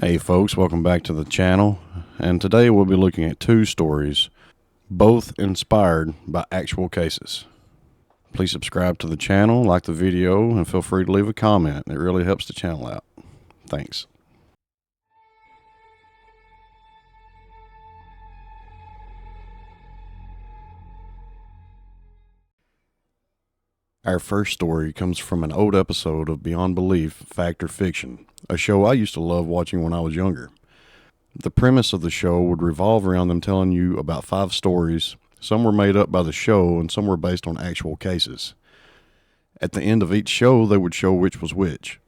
Hey folks, welcome back to the channel, and today we'll be looking at two stories, both inspired by actual cases. Please subscribe to the channel, like the video, and feel free to leave a comment. It really helps the channel out. Thanks. Our first story comes from an old episode of Beyond Belief, Fact or Fiction, a show I used to love watching when I was younger. The premise of the show would revolve around them telling you about 5 stories. Some were made up by the show and some were based on actual cases. At the end of each show, they would show which was which.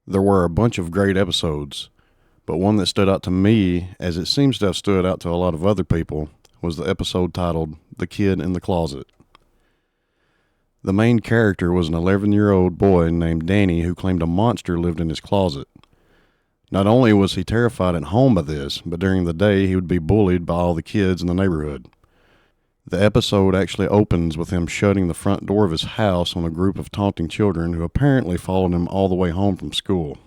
There were a bunch of great episodes, but one that stood out to me, as it seems to have stood out to a lot of other people, was the episode titled The Kid in the Closet. The main character was an 11-year-old boy named Danny who claimed a monster lived in his closet. Not only was he terrified at home by this, but during the day he would be bullied by all the kids in the neighborhood. The episode actually opens with him shutting the front door of his house on a group of taunting children who apparently followed him all the way home from school.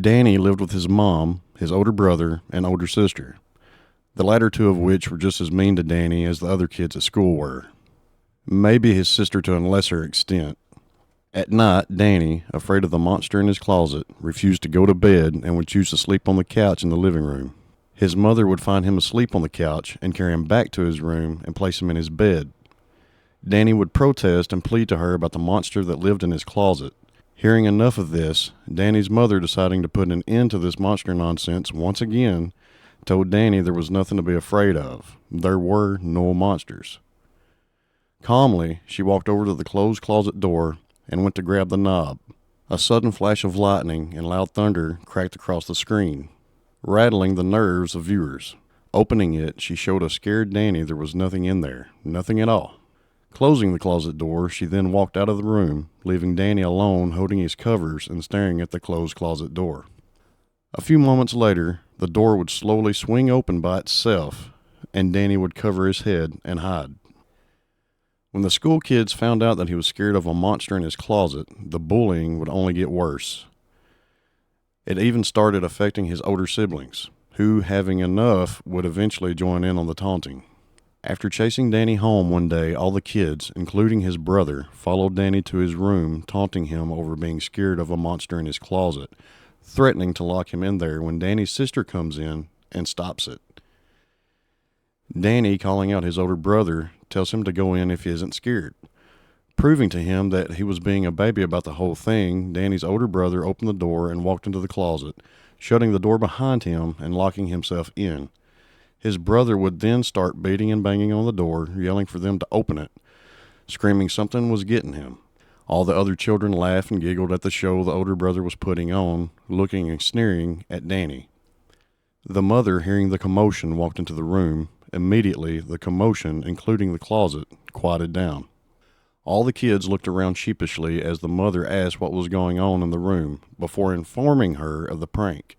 Danny lived with his mom, his older brother, and older sister, the latter two of which were just as mean to Danny as the other kids at school were. Maybe his sister to a lesser extent. At night, Danny, afraid of the monster in his closet, refused to go to bed and would choose to sleep on the couch in the living room. His mother would find him asleep on the couch and carry him back to his room and place him in his bed. Danny would protest and plead to her about the monster that lived in his closet. Hearing enough of this, Danny's mother, deciding to put an end to this monster nonsense once again, told Danny there was nothing to be afraid of. There were no monsters. Calmly, she walked over to the closed closet door and went to grab the knob. A sudden flash of lightning and loud thunder cracked across the screen, rattling the nerves of viewers. Opening it, she showed a scared Danny there was nothing in there, nothing at all. Closing the closet door, she then walked out of the room, leaving Danny alone holding his covers and staring at the closed closet door. A few moments later, the door would slowly swing open by itself, and Danny would cover his head and hide. When the school kids found out that he was scared of a monster in his closet, the bullying would only get worse. It even started affecting his older siblings, who, having enough, would eventually join in on the taunting. After chasing Danny home one day, all the kids, including his brother, followed Danny to his room, taunting him over being scared of a monster in his closet, threatening to lock him in there when Danny's sister comes in and stops it. Danny, calling out his older brother, tells him to go in if he isn't scared. Proving to him that he was being a baby about the whole thing, Danny's older brother opened the door and walked into the closet, shutting the door behind him and locking himself in. His brother would then start beating and banging on the door, yelling for them to open it, screaming something was getting him. All the other children laughed and giggled at the show the older brother was putting on, looking and sneering at Danny. The mother, hearing the commotion, walked into the room. Immediately, the commotion, including the closet, quieted down. All the kids looked around sheepishly as the mother asked what was going on in the room, before informing her of the prank.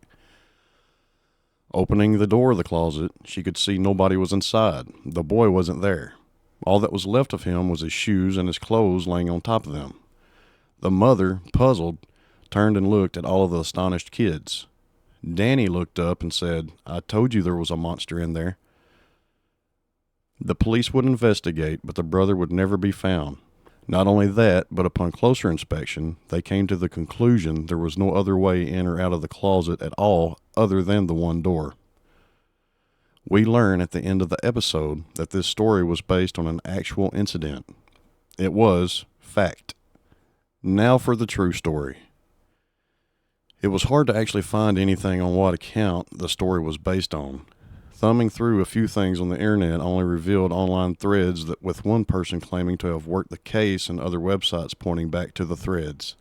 Opening the door of the closet, she could see nobody was inside. The boy wasn't there. All that was left of him was his shoes and his clothes laying on top of them. The mother, puzzled, turned and looked at all of the astonished kids. Danny looked up and said, "I told you there was a monster in there." The police would investigate, but the brother would never be found. Not only that, but upon closer inspection, they came to the conclusion there was no other way in or out of the closet at all other than the one door. We learn at the end of the episode that this story was based on an actual incident. It was fact. Now for the true story. It was hard to actually find anything on what account the story was based on. Thumbing through a few things on the internet only revealed online threads that with one person claiming to have worked the case and other websites pointing back to the threads.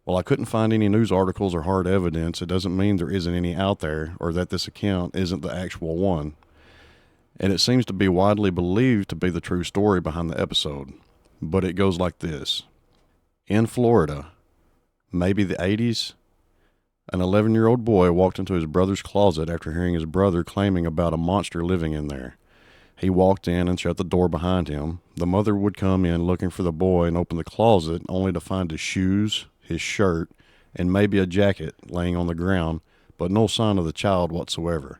While I couldn't find any news articles or hard evidence, it doesn't mean there isn't any out there or that this account isn't the actual one. And it seems to be widely believed to be the true story behind the episode. But it goes like this. In Florida, maybe the 80s, an 11-year-old boy walked into his brother's closet after hearing his brother claiming about a monster living in there. He walked in and shut the door behind him. The mother would come in looking for the boy and open the closet, only to find his shoes, his shirt, and maybe a jacket laying on the ground, but no sign of the child whatsoever.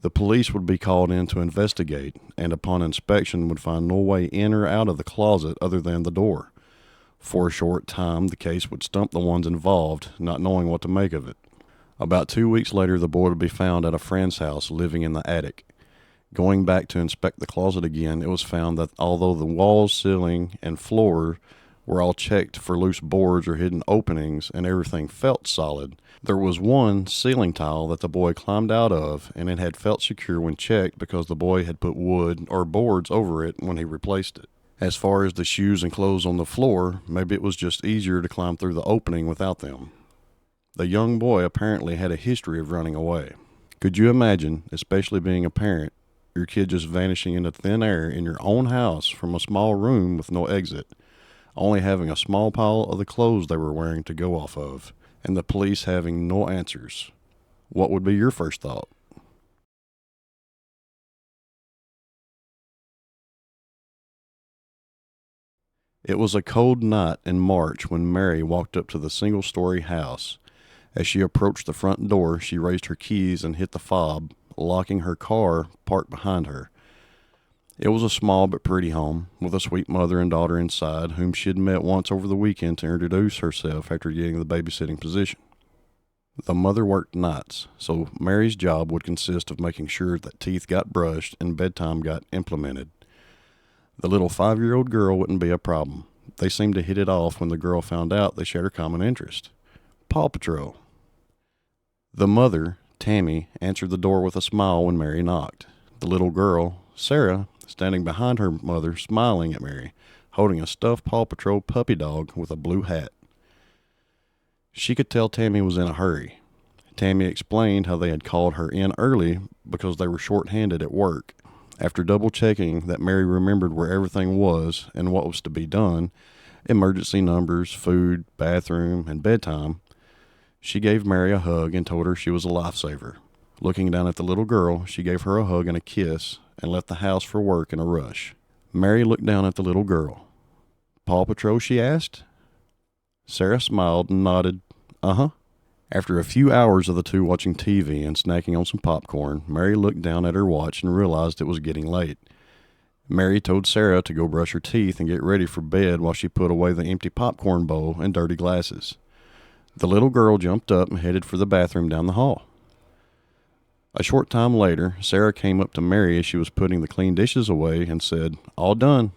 The police would be called in to investigate, and upon inspection would find no way in or out of the closet other than the door. For a short time, the case would stump the ones involved, not knowing what to make of it. About 2 weeks later, the boy would be found at a friend's house living in the attic. Going back to inspect the closet again, it was found that although the walls, ceiling, and floor were all checked for loose boards or hidden openings and everything felt solid, there was one ceiling tile that the boy climbed out of, and it had felt secure when checked because the boy had put wood or boards over it when he replaced it. As far as the shoes and clothes on the floor, maybe it was just easier to climb through the opening without them. The young boy apparently had a history of running away. Could you imagine, especially being a parent, your kid just vanishing into thin air in your own house from a small room with no exit, only having a small pile of the clothes they were wearing to go off of, and the police having no answers? What would be your first thought? It was a cold night in March when Mary walked up to the single-story house. As she approached the front door, she raised her keys and hit the fob, locking her car parked behind her. It was a small but pretty home, with a sweet mother and daughter inside, whom she had met once over the weekend to introduce herself after getting the babysitting position. The mother worked nights, so Mary's job would consist of making sure that teeth got brushed and bedtime got implemented. The little 5-year-old girl wouldn't be a problem. They seemed to hit it off when the girl found out they shared a common interest: Paw Patrol. The mother, Tammy, answered the door with a smile when Mary knocked. The little girl, Sarah, standing behind her mother, smiling at Mary, holding a stuffed Paw Patrol puppy dog with a blue hat. She could tell Tammy was in a hurry. Tammy explained how they had called her in early because they were short-handed at work. After double-checking that Mary remembered where everything was and what was to be done, emergency numbers, food, bathroom, and bedtime, she gave Mary a hug and told her she was a lifesaver. Looking down at the little girl, she gave her a hug and a kiss and left the house for work in a rush. Mary looked down at the little girl. "Paw Patrol?" she asked. Sarah smiled and nodded. "Uh-huh." After a few hours of the two watching TV and snacking on some popcorn, Mary looked down at her watch and realized it was getting late. Mary told Sarah to go brush her teeth and get ready for bed while she put away the empty popcorn bowl and dirty glasses. The little girl jumped up and headed for the bathroom down the hall. A short time later, Sarah came up to Mary as she was putting the clean dishes away and said, "All done,"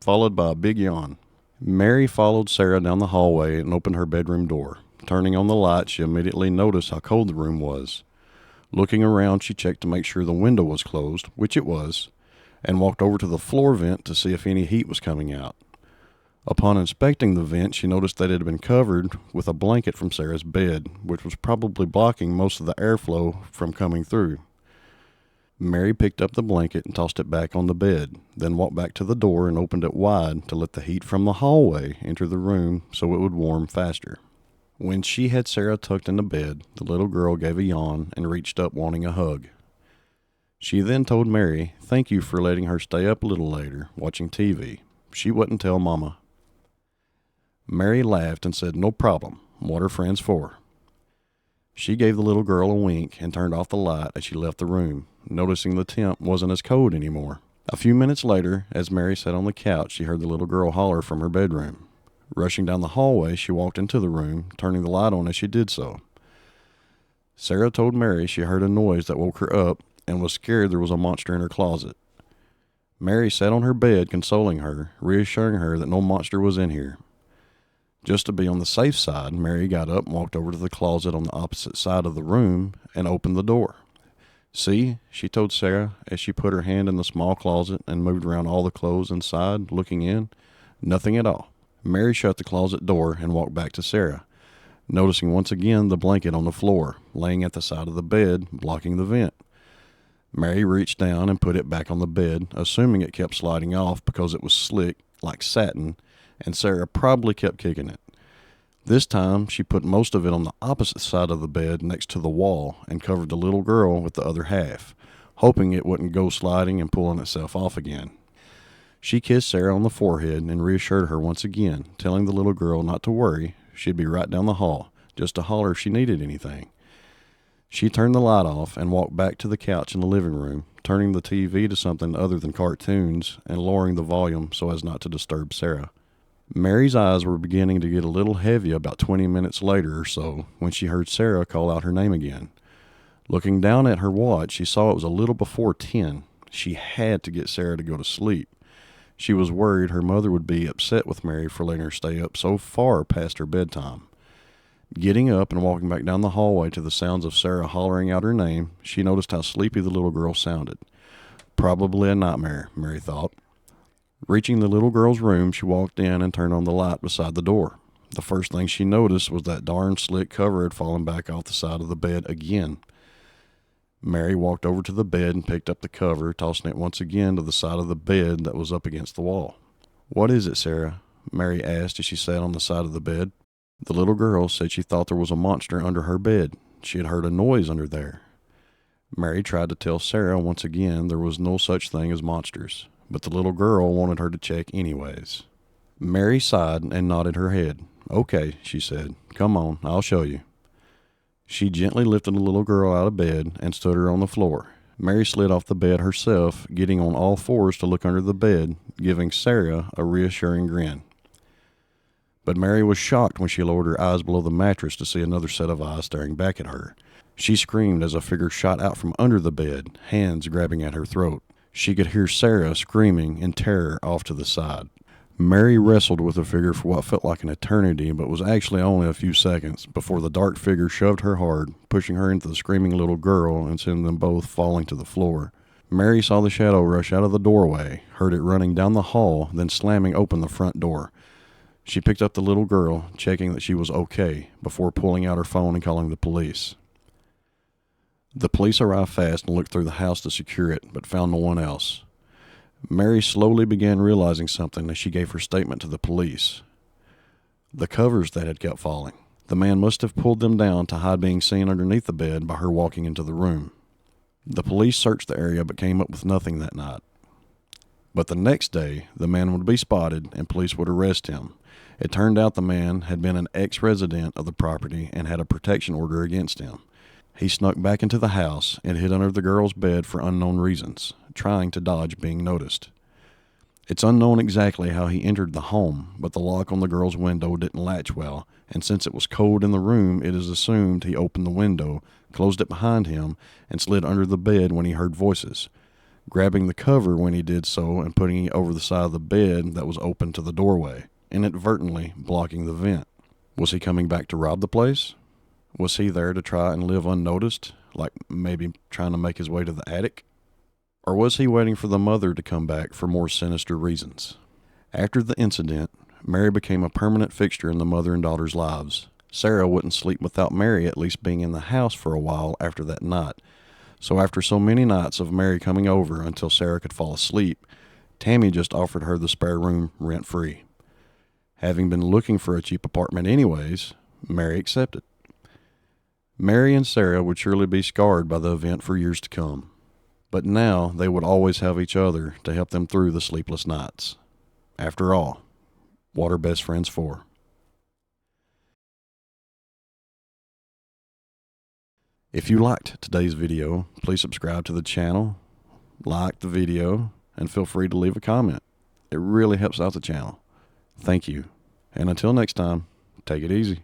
followed by a big yawn. Mary followed Sarah down the hallway and opened her bedroom door. Turning on the light, she immediately noticed how cold the room was. Looking around, she checked to make sure the window was closed, which it was, and walked over to the floor vent to see if any heat was coming out. Upon inspecting the vent, she noticed that it had been covered with a blanket from Sarah's bed, which was probably blocking most of the airflow from coming through. Mary picked up the blanket and tossed it back on the bed, then walked back to the door and opened it wide to let the heat from the hallway enter the room so it would warm faster. When she had Sarah tucked into bed, the little girl gave a yawn and reached up wanting a hug. She then told Mary thank you for letting her stay up a little later, watching TV. She wouldn't tell Mama. Mary laughed and said, "No problem. What are friends for?" She gave the little girl a wink and turned off the light as she left the room, noticing the temp wasn't as cold anymore. A few minutes later, as Mary sat on the couch, she heard the little girl holler from her bedroom. Rushing down the hallway, she walked into the room, turning the light on as she did so. Sarah told Mary she heard a noise that woke her up and was scared there was a monster in her closet. Mary sat on her bed, consoling her, reassuring her that no monster was in here. Just to be on the safe side, Mary got up and walked over to the closet on the opposite side of the room and opened the door. "See," she told Sarah as she put her hand in the small closet and moved around all the clothes inside, looking in. Nothing at all. Mary shut the closet door and walked back to Sarah, noticing once again the blanket on the floor, laying at the side of the bed, blocking the vent. Mary reached down and put it back on the bed, assuming it kept sliding off because it was slick, like satin, and Sarah probably kept kicking it. This time, she put most of it on the opposite side of the bed next to the wall and covered the little girl with the other half, hoping it wouldn't go sliding and pulling itself off again. She kissed Sarah on the forehead and reassured her once again, telling the little girl not to worry, she'd be right down the hall, just to holler if she needed anything. She turned the light off and walked back to the couch in the living room, turning the TV to something other than cartoons and lowering the volume so as not to disturb Sarah. Mary's eyes were beginning to get a little heavy about 20 minutes later or so when she heard Sarah call out her name again. Looking down at her watch, she saw it was a little before 10. She had to get Sarah to go to sleep. She was worried her mother would be upset with Mary for letting her stay up so far past her bedtime. Getting up and walking back down the hallway to the sounds of Sarah hollering out her name, she noticed how sleepy the little girl sounded. Probably a nightmare, Mary thought. Reaching the little girl's room, she walked in and turned on the light beside the door. The first thing she noticed was that darn slick cover had fallen back off the side of the bed again. Mary walked over to the bed and picked up the cover, tossing it once again to the side of the bed that was up against the wall. "What is it, Sarah?" Mary asked as she sat on the side of the bed. The little girl said she thought there was a monster under her bed. She had heard a noise under there. Mary tried to tell Sarah once again there was no such thing as monsters, but the little girl wanted her to check anyways. Mary sighed and nodded her head. "Okay," she said. "Come on, I'll show you." She gently lifted the little girl out of bed and stood her on the floor. Mary slid off the bed herself, getting on all fours to look under the bed, giving Sarah a reassuring grin. But Mary was shocked when she lowered her eyes below the mattress to see another set of eyes staring back at her. She screamed as a figure shot out from under the bed, hands grabbing at her throat. She could hear Sarah screaming in terror off to the side. Mary wrestled with the figure for what felt like an eternity, but was actually only a few seconds before the dark figure shoved her hard, pushing her into the screaming little girl and sending them both falling to the floor. Mary saw the shadow rush out of the doorway, heard it running down the hall, then slamming open the front door. She picked up the little girl, checking that she was okay, before pulling out her phone and calling the police. The police arrived fast and looked through the house to secure it, but found no one else. Mary slowly began realizing something as she gave her statement to the police. The covers that had kept falling. The man must have pulled them down to hide being seen underneath the bed by her walking into the room. The police searched the area but came up with nothing that night. But the next day, the man would be spotted and police would arrest him. It turned out the man had been an ex-resident of the property and had a protection order against him. He snuck back into the house and hid under the girl's bed for unknown reasons, trying to dodge being noticed. It's unknown exactly how he entered the home, but the lock on the girl's window didn't latch well, and since it was cold in the room, it is assumed he opened the window, closed it behind him, and slid under the bed when he heard voices, grabbing the cover when he did so and putting it over the side of the bed that was open to the doorway, inadvertently blocking the vent. Was he coming back to rob the place? Was he there to try and live unnoticed, like maybe trying to make his way to the attic? Or was he waiting for the mother to come back for more sinister reasons? After the incident, Mary became a permanent fixture in the mother and daughter's lives. Sarah wouldn't sleep without Mary at least being in the house for a while after that night. So after so many nights of Mary coming over until Sarah could fall asleep, Tammy just offered her the spare room rent-free. Having been looking for a cheap apartment anyways, Mary accepted. Mary and Sarah would surely be scarred by the event for years to come, but now they would always have each other to help them through the sleepless nights. After all, what are best friends for? If you liked today's video, please subscribe to the channel, like the video, and feel free to leave a comment. It really helps out the channel. Thank you. And until next time, take it easy.